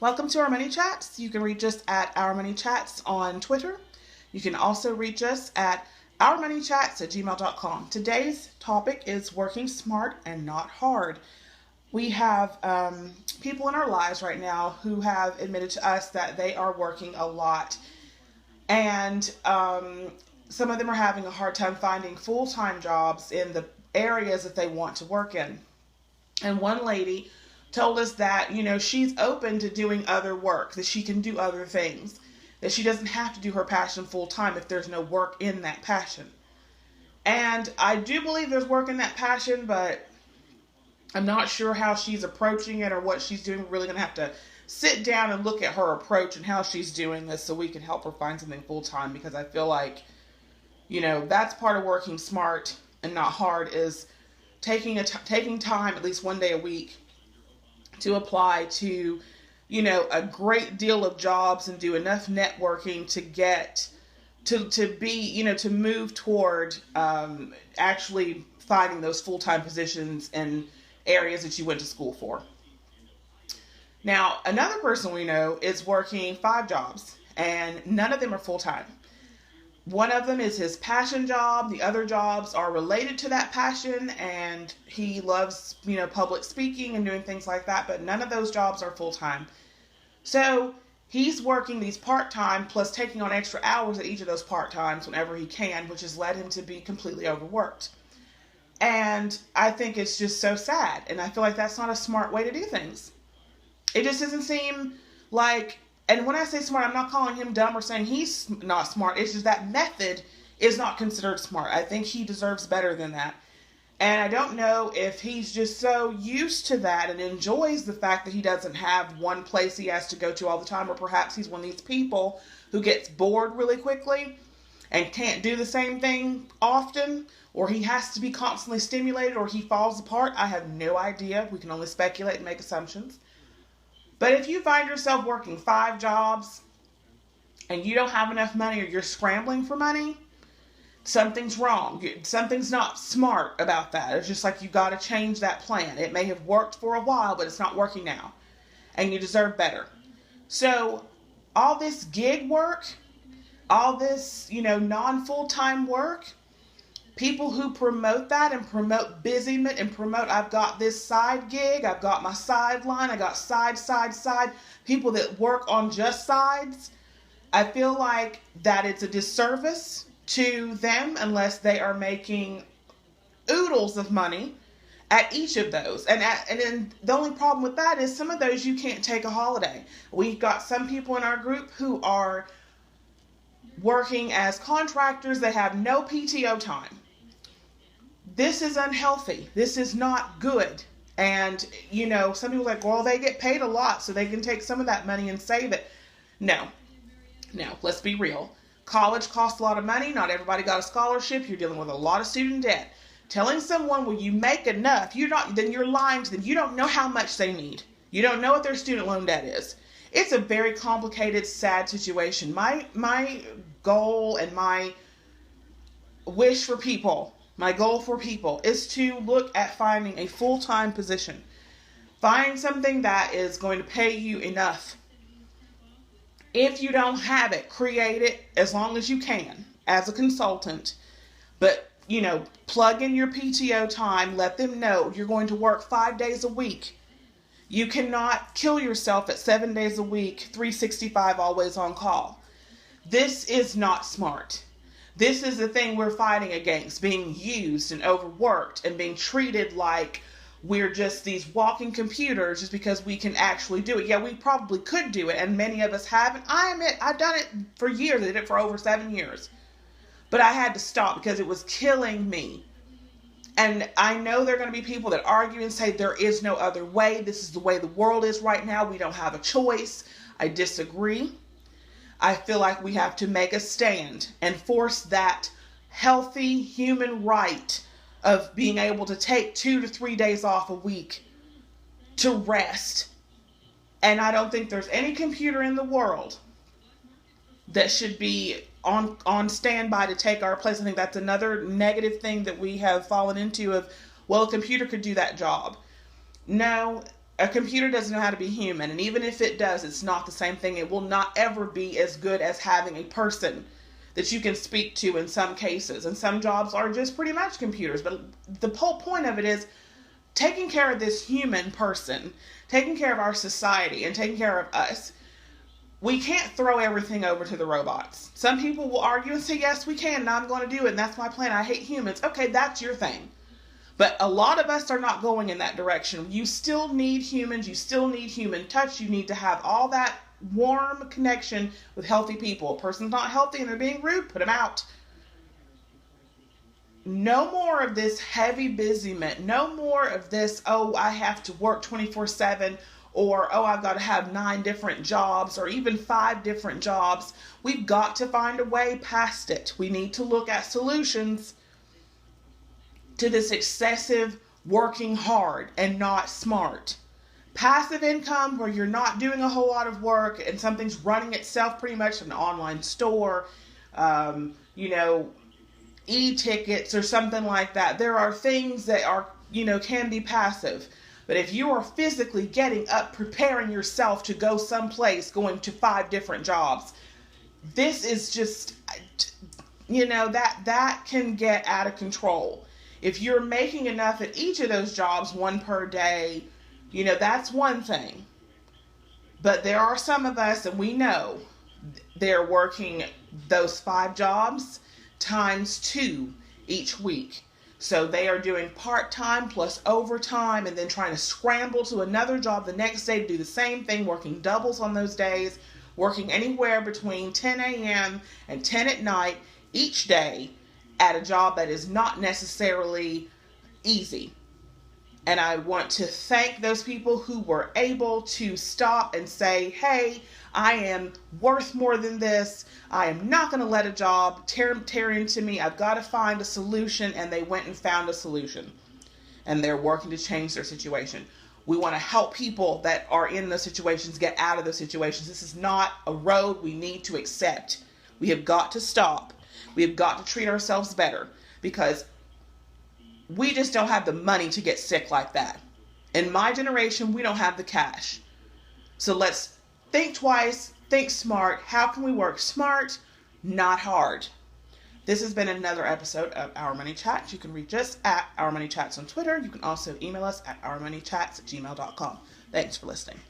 Welcome to Our Money Chats. You can reach us at Our Money Chats on Twitter. You can also reach us at ourmoneychats@gmail.com. Today's topic is working smart and not hard. We have people in our lives right now who have admitted to us that they are working a lot. And some of them are having a hard time finding full-time jobs in the areas that they want to work in. And one lady told us that, she's open to doing other work, that she can do other things, that she doesn't have to do her passion full-time if there's no work in that passion. And I do believe there's work in that passion, but I'm not sure how she's approaching it or what she's doing. We're really going to have to sit down and look at her approach and how she's doing this so we can help her find something full-time, because I feel like, that's part of working smart and not hard, is taking time at least one day a week to apply to, a great deal of jobs and do enough networking to get to be, to move toward actually finding those full-time positions in areas that you went to school for. Now, another person we know is working 5 jobs, and none of them are full-time. One of them is his passion job. The other jobs are related to that passion, and he loves, public speaking and doing things like that, but none of those jobs are full-time. So he's working these part-time plus taking on extra hours at each of those part-times whenever he can, which has led him to be completely overworked. And I think it's just so sad, and I feel like that's not a smart way to do things. It just doesn't seem like... And when I say smart, I'm not calling him dumb or saying he's not smart. It's just that method is not considered smart. I think he deserves better than that. And I don't know if he's just so used to that and enjoys the fact that he doesn't have one place he has to go to all the time, or perhaps he's one of these people who gets bored really quickly and can't do the same thing often, or he has to be constantly stimulated, or he falls apart. I have no idea. We can only speculate and make assumptions. But if you find yourself working 5 jobs and you don't have enough money, or you're scrambling for money, something's wrong. Something's not smart about that. It's just like you got to change that plan. It may have worked for a while, but it's not working now. And you deserve better. So all this gig work, all this, non-full-time work, people who promote that and promote busyment and promote, I've got this side gig, I've got my sideline, I got side, people that work on just sides, I feel like that it's a disservice to them unless they are making oodles of money at each of those. And then the only problem with that is some of those you can't take a holiday. We've got some people in our group who are working as contractors. They have no PTO time. This is unhealthy. This is not good. And, some people are like, well, they get paid a lot, so they can take some of that money and save it. No, let's be real. College costs a lot of money. Not everybody got a scholarship. You're dealing with a lot of student debt. Telling someone, well, you make enough, then you're lying to them. You don't know how much they need. You don't know what their student loan debt is. It's a very complicated, sad situation. My goal and my wish for people, my goal for people is to look at finding a full-time position. Find something that is going to pay you enough. If you don't have it, create it as long as you can as a consultant. But, plug in your PTO time. Let them know you're going to work 5 days a week. You cannot kill yourself at 7 days a week, 365 always on call. This is not smart. This is the thing we're fighting against, being used and overworked and being treated like we're just these walking computers just because we can actually do it. Yeah, we probably could do it, and many of us haven't. I admit, I've done it for years. I did it for over 7 years. But I had to stop because it was killing me. And I know there are going to be people that argue and say there is no other way. This is the way the world is right now. We don't have a choice. I disagree. I feel like we have to make a stand and force that healthy human right of being able to take 2 to 3 days off a week to rest. And I don't think there's any computer in the world that should be on standby to take our place. I think that's another negative thing that we have fallen into of, well, a computer could do that job. No, A computer doesn't know how to be human, and even if it does, it's not the same thing. It will not ever be as good as having a person that you can speak to in some cases. And some jobs are just pretty much computers. But the whole point of it is taking care of this human person, taking care of our society, and taking care of us. We can't throw everything over to the robots. Some people will argue and say, yes, we can, and I'm going to do it, and that's my plan. I hate humans. Okay, that's your thing. But a lot of us are not going in that direction. You still need humans. You still need human touch. You need to have all that warm connection with healthy people. A person's not healthy and they're being rude, put them out. No more of this heavy busyness. No more of this, oh, I have to work 24/7, or, oh, I've got to have 9 different jobs, or even 5 different jobs. We've got to find a way past it. We need to look at solutions to this excessive working hard and not smart. Passive income, where you're not doing a whole lot of work and something's running itself, pretty much an online store, e-tickets or something like that. There are things that are, can be passive. But if you are physically getting up, preparing yourself to go someplace, going to 5 different jobs, this is just, that can get out of control. If you're making enough at each of those jobs, 1 per day, that's one thing. But there are some of us, and we know they're working those 5 jobs times 2 each week. So they are doing part-time plus overtime and then trying to scramble to another job the next day to do the same thing, working doubles on those days, working anywhere between 10 a.m. and 10 at night each day at a job that is not necessarily easy. And I want to thank those people who were able to stop and say, hey, I am worth more than this. I am not going to let a job tear into me. I've got to find a solution. And they went and found a solution. And they're working to change their situation. We want to help people that are in those situations get out of those situations. This is not a road we need to accept. We have got to stop. We have got to treat ourselves better, because we just don't have the money to get sick like that. In my generation, we don't have the cash. So let's think twice, think smart. How can we work smart, not hard? This has been another episode of Our Money Chats. You can reach us at Our Money Chats on Twitter. You can also email us at ourmoneychats@gmail.com. Thanks for listening.